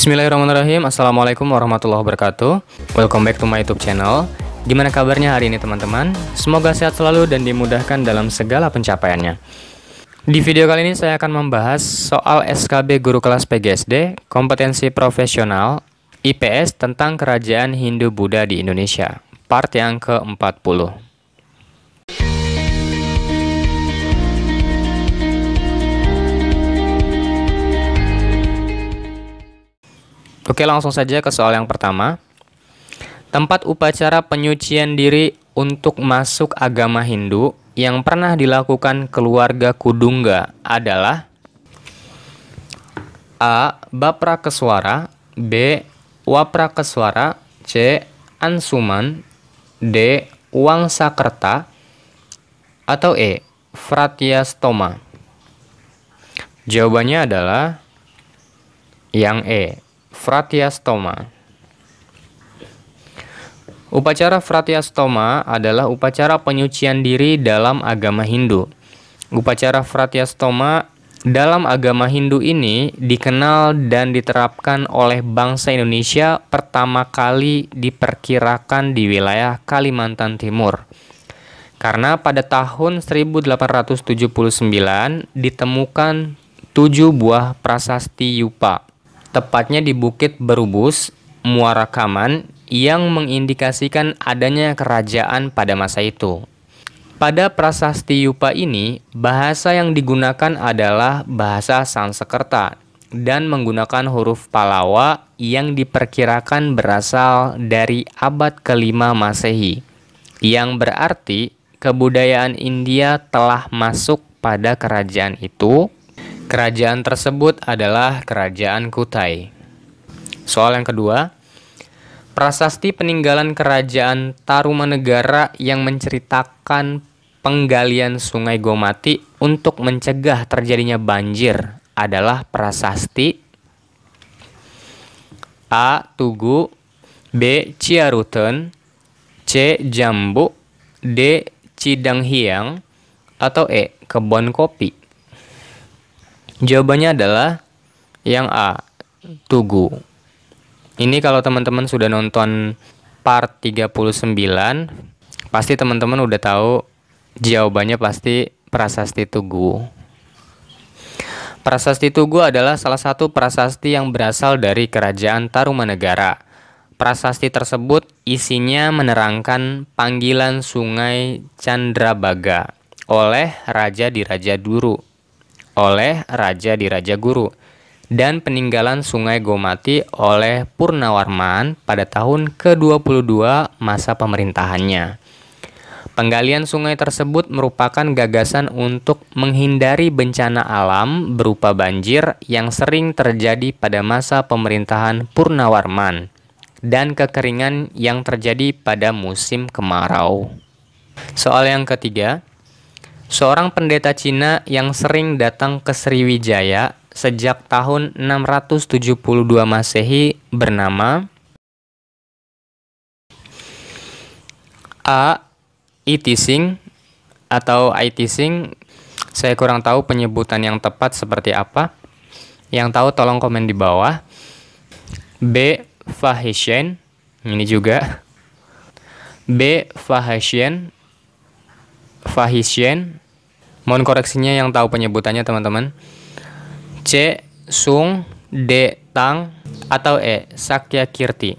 Bismillahirrahmanirrahim. Assalamualaikum warahmatullahi wabarakatuh. Welcome back to my YouTube channel. Gimana kabarnya hari ini teman-teman? Semoga sehat selalu dan dimudahkan dalam segala pencapaiannya. Di video kali ini saya akan membahas soal SKB Guru Kelas PGSD, kompetensi profesional, IPS tentang Kerajaan Hindu-Buddha di Indonesia, part yang ke-40. Oke, langsung saja ke soal yang pertama. Tempat upacara penyucian diri untuk masuk agama Hindu yang pernah dilakukan keluarga Kudungga adalah A. Baprakeswara, B. Waprakeswara, C. Ansuman, D. Wangsakerta, atau E. Fratyastoma. Jawabannya adalah yang E. Fratyastoma. Upacara Fratyastoma adalah upacara penyucian diri dalam agama Hindu. Upacara Fratyastoma dalam agama Hindu ini dikenal dan diterapkan oleh bangsa Indonesia pertama kali diperkirakan di wilayah Kalimantan Timur. Karena pada tahun 1879 ditemukan 7 buah prasasti Yupa, tepatnya di Bukit Berubus, Muara Kaman, yang mengindikasikan adanya kerajaan pada masa itu. Pada prasasti Yupa ini, bahasa yang digunakan adalah bahasa Sanskerta dan menggunakan huruf Pallava yang diperkirakan berasal dari abad ke-5 Masehi, yang berarti kebudayaan India telah masuk pada kerajaan itu. Kerajaan tersebut adalah Kerajaan Kutai. Soal yang kedua, prasasti peninggalan Kerajaan Tarumanegara yang menceritakan penggalian Sungai Gomati untuk mencegah terjadinya banjir adalah prasasti A. Tugu, B. Ciaruten, C. Jambu, D. Cidanghiang, atau E. Kebon Kopi. Jawabannya adalah yang A. Tugu. Ini kalau teman-teman sudah nonton part 39, pasti teman-teman udah tahu jawabannya pasti prasasti Tugu. Prasasti Tugu adalah salah satu prasasti yang berasal dari Kerajaan Tarumanegara. Prasasti tersebut isinya menerangkan panggilan Sungai Candrabaga oleh Raja di Raja Guru dan peninggalan Sungai Gomati oleh Purnawarman pada tahun ke-22 masa pemerintahannya. Penggalian sungai tersebut merupakan gagasan untuk menghindari bencana alam berupa banjir yang sering terjadi pada masa pemerintahan Purnawarman dan kekeringan yang terjadi pada musim kemarau. Soal yang ketiga, seorang pendeta Cina yang sering datang ke Sriwijaya sejak tahun 672 Masehi bernama A. Itising atau Aitising. Saya kurang tahu penyebutan yang tepat seperti apa. Yang tahu tolong komen di bawah. B. Fahisien. Ini juga B. Fahisien. Mohon koreksinya yang tahu penyebutannya teman-teman. C. Sung, D. Tang, atau E. Sakyakirti.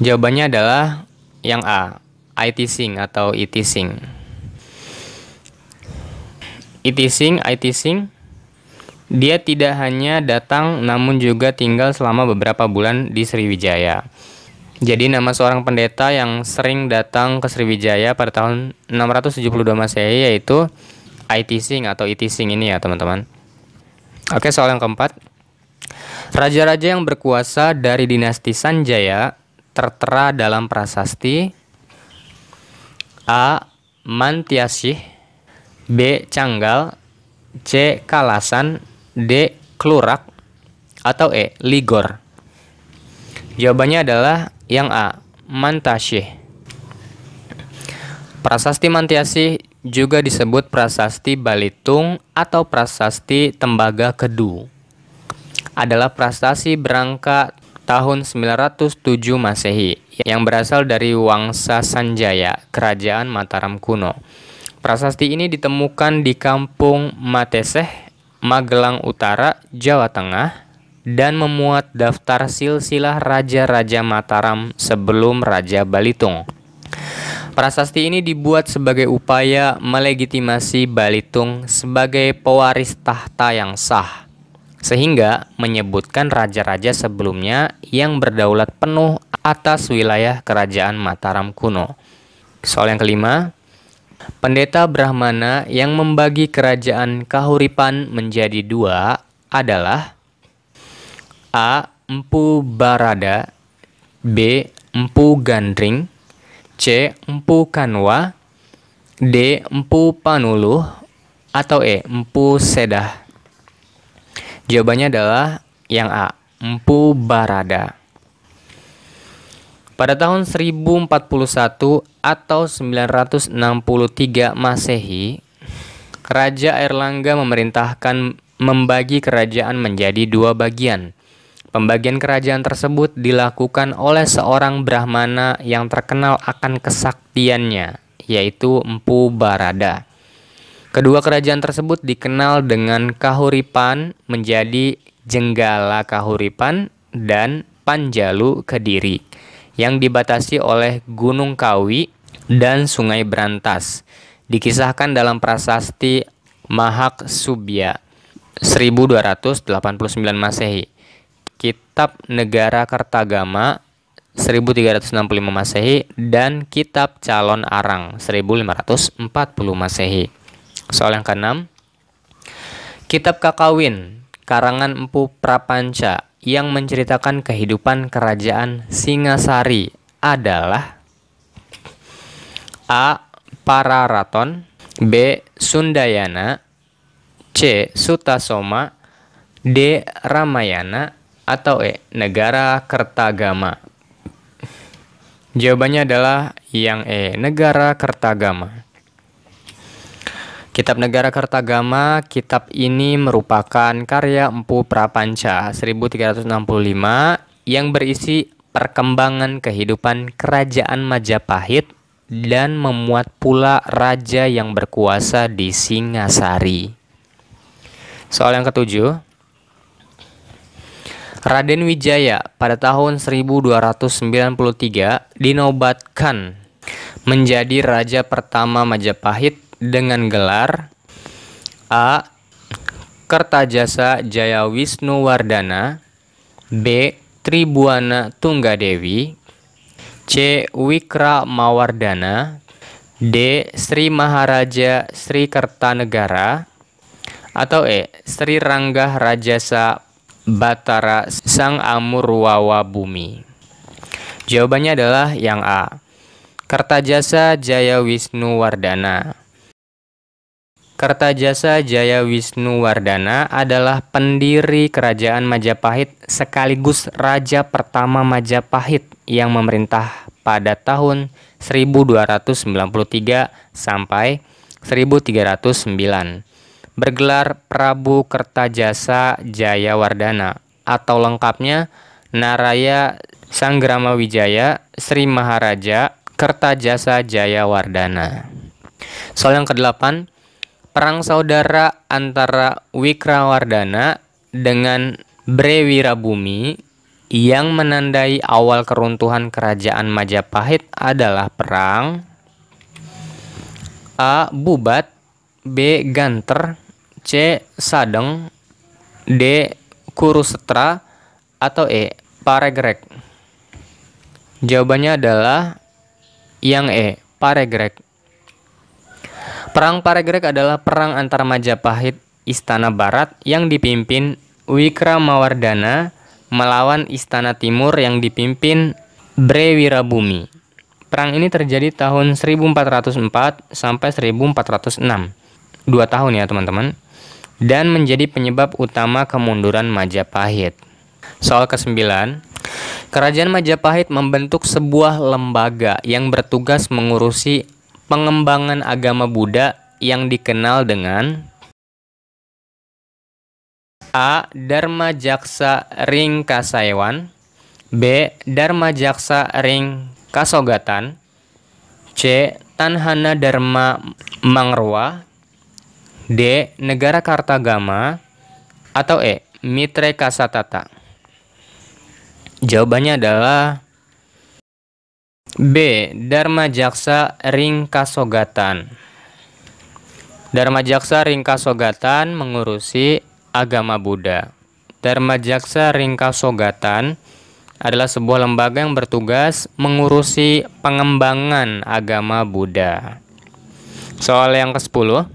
Jawabannya adalah yang A. Aitising atau Itising. Itising, dia tidak hanya datang namun juga tinggal selama beberapa bulan di Sriwijaya. Jadi nama seorang pendeta yang sering datang ke Sriwijaya pada tahun 672 Masehi yaitu Aitising atau Itising ini ya teman-teman. Oke, soal yang keempat. Raja-raja yang berkuasa dari dinasti Sanjaya tertera dalam prasasti A. Mantyasih, B. Canggal, C. Kalasan, D. Klurak, atau E. Ligor. Jawabannya adalah yang A. Mantyasih. Prasasti Mantyasih juga disebut prasasti Balitung atau prasasti Tembaga Kedu. adalah prastasi Berangka tahun 907 Masehi yang berasal dari Wangsa Sanjaya, Kerajaan Mataram kuno. Prasasti ini ditemukan di Kampung Mateseh, Magelang Utara, Jawa Tengah, dan memuat daftar silsilah raja-raja Mataram sebelum Raja Balitung. Prasasti ini dibuat sebagai upaya melegitimasi Balitung sebagai pewaris tahta yang sah, sehingga menyebutkan raja-raja sebelumnya yang berdaulat penuh atas wilayah kerajaan Mataram kuno. Soal yang kelima, pendeta Brahmana yang membagi kerajaan Kahuripan menjadi dua adalah A. Empu Barada, B. Empu Gandring, C. Empu Kanwa, D. Empu Panuluh, atau E. Empu Sedah. Jawabannya adalah yang A. Empu Barada. Pada tahun 1041 atau 963 Masehi, Raja Airlangga memerintahkan membagi kerajaan menjadi dua bagian. Pembagian kerajaan tersebut dilakukan oleh seorang Brahmana yang terkenal akan kesaktiannya, yaitu Empu Barada. Kedua kerajaan tersebut dikenal dengan Kahuripan menjadi Jenggala Kahuripan dan Panjalu Kediri, yang dibatasi oleh Gunung Kawi dan Sungai Brantas. Dikisahkan dalam prasasti Mahak Subya 1289 Masehi. Kitab Negara Kertagama 1365 Masehi dan Kitab Calon Arang 1540 Masehi. Soal yang keenam, Kitab Kakawin karangan Empu Prapanca yang menceritakan kehidupan kerajaan Singasari adalah A. Pararaton, B. Sundayana, C. Sutasoma, D. Ramayana, atau E. Negara Kertagama. Jawabannya adalah yang E. Negara Kertagama. Kitab Negara Kertagama, kitab ini merupakan karya Empu Prapanca 1365 yang berisi perkembangan kehidupan kerajaan Majapahit dan memuat pula raja yang berkuasa di Singasari. Soal yang ketujuh, Raden Wijaya pada tahun 1293 dinobatkan menjadi raja pertama Majapahit dengan gelar A. Kertajasa Jaya Wisnuwardana, B. Tribuana Tunggadewi, C. Wikramawardana, D. Sri Maharaja Sri Kertanegara, atau E. Sri Ranggah Rajasa Batara Sang Amurwawa Bumi. Jawabannya adalah yang A. Kertajasa Jaya Wisnuwardana. Kertajasa Jaya Wisnuwardana adalah pendiri kerajaan Majapahit sekaligus raja pertama Majapahit yang memerintah pada tahun 1293 sampai 1309. Bergelar Prabu Kertajasa Jayawardana atau lengkapnya Naraya Sangramawijaya Sri Maharaja Kertajasa Jayawardana. Soal yang ke-8, perang saudara antara Wikrawardana dengan Brewirabumi yang menandai awal keruntuhan kerajaan Majapahit adalah perang A. Bubat, B. Ganter, C. Sadeng, D. Kurusetra, atau E. Paregrek. Jawabannya adalah yang E. Paregrek. Perang Paregrek adalah perang antara Majapahit Istana Barat yang dipimpin Wikramawardana melawan Istana Timur yang dipimpin Brewirabumi. Perang ini terjadi tahun 1404 sampai 1406. 2 tahun ya teman-teman. Dan menjadi penyebab utama kemunduran Majapahit. Soal ke-9, Kerajaan Majapahit membentuk sebuah lembaga yang bertugas mengurusi pengembangan agama Buddha yang dikenal dengan A. Dharma Jaksa Ring Kasaewan, B. Dharma Jaksa Ring Kasogatan, C. Tanhana Dharma Mangrwa, D. Negara Kartagama, atau E. Mitre Kasatata. Jawabannya adalah B. Dharma Jaksa Ring Kasogatan. Dharma Jaksa Ring Kasogatan mengurusi agama Buddha. Dharma Jaksa Ring Kasogatan adalah sebuah lembaga yang bertugas mengurusi pengembangan agama Buddha. Soal yang ke-10.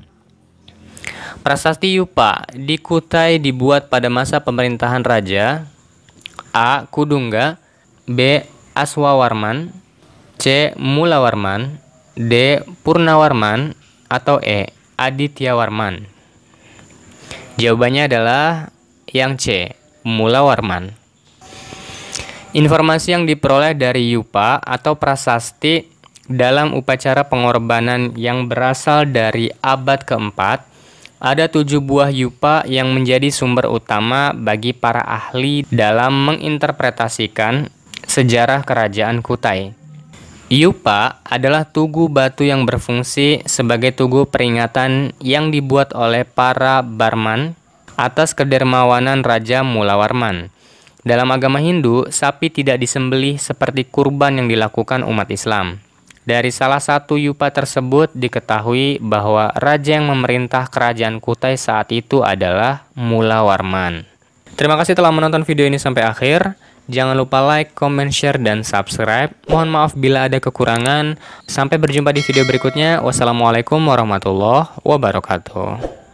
Prasasti Yupa di Kutai dibuat pada masa pemerintahan Raja A. Kudungga, B. Aswawarman, C. Mulawarman, D. Purnawarman, atau E. Adityawarman. Jawabannya adalah yang C. Mulawarman. Informasi yang diperoleh dari Yupa atau prasasti dalam upacara pengorbanan yang berasal dari abad keempat, ada 7 buah yupa yang menjadi sumber utama bagi para ahli dalam menginterpretasikan sejarah kerajaan Kutai. Yupa adalah tugu batu yang berfungsi sebagai tugu peringatan yang dibuat oleh para Barman atas kedermawanan Raja Mulawarman. Dalam agama Hindu, sapi tidak disembelih seperti kurban yang dilakukan umat Islam. Dari salah satu yupa tersebut diketahui bahwa raja yang memerintah kerajaan Kutai saat itu adalah Mulawarman. Terima kasih telah menonton video ini sampai akhir. Jangan lupa like, comment, share, dan subscribe. Mohon maaf bila ada kekurangan. Sampai berjumpa di video berikutnya. Wassalamualaikum warahmatullahi wabarakatuh.